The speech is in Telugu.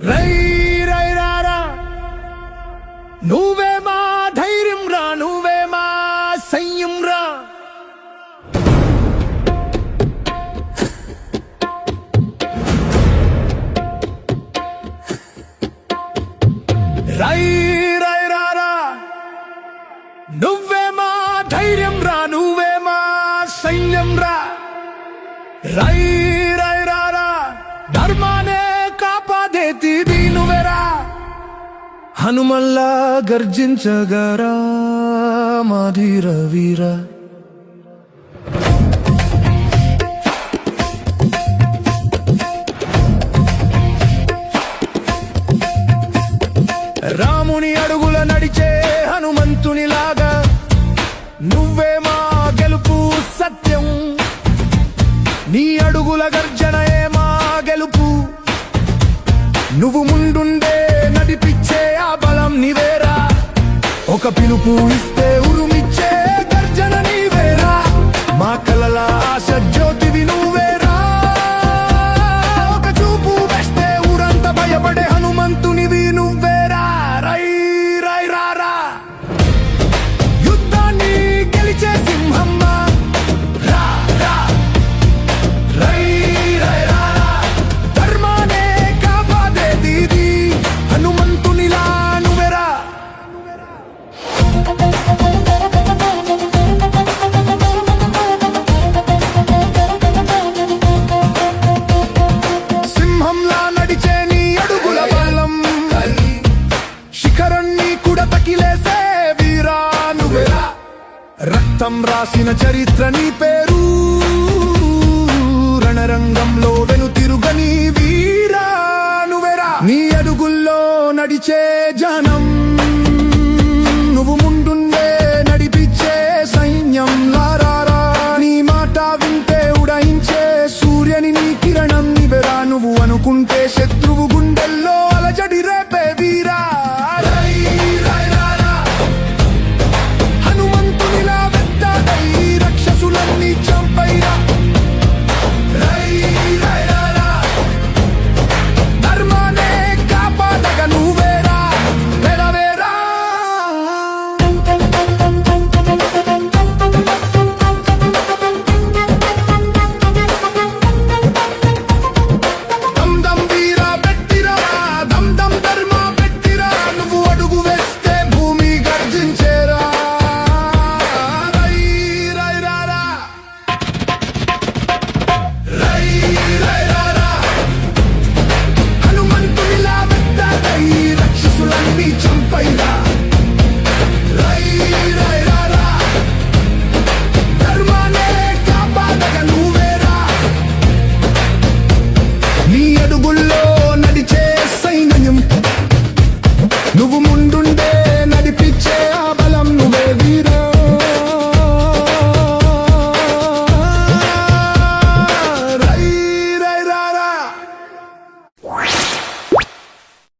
రై రై రారా నువ్వే మా ధైర్యం రా, నువ్వే మా సైన్యం రా. రై రై రారా నువ్వే మా ధైర్యం రా, నువ్వే మా సైన్యం రా. రై రై రారా ధర్మానే కాపాడేది నువ్వేరా. హనుమల్లా గర్జించగరా మా ధీర వీర. రాముని అడుగుల నడిచే హనుమంతునిలాగా నువ్వే మా గెలుపు సత్యం. నీ అడుగుల గర్జనయే మా గెలుపు. నువ్వు ముందుండే నడిపించే ఆ బలం నీవేరా. ఒక పిలుపు ఇస్తే ఉరుమిచ్చే గర్జన నీవేరా. మా కలల ఆశ జ్యోతివి నువ్వేరా. ఒక చూపు వేస్తే ఊరంతా భయపడే హనుమంతునివి నువ్వేరా. రై రై రారా యుద్ధాన్ని గెలిచే సింహమ్మ రా రా. రై రై రారా ధర్మానే కాపాడేది హనుమంతునిలా నువ్వేరా. సింహంలా నడిచే నీ అడుగుల బలం, శిఖరాన్ని కూడా తకిలేసే వీరా నువ్వేరా. రక్తం రాసిన చరిత్ర నీ పేరు. రణరంగంలో వెనుతిరుగని వీరా నువ్వేరా. నీ అడుగుల్లో నడిచే జనం, నువ్వు ముందుండే నడిపించే సైన్యం లారారా. నీ మాట వింటే ఉడయించే సూర్యుని నీ కిరణం నీవెరా. నువ్వు అనుకుంటే శత్రువు గుండెల్లో అలజడి రేపే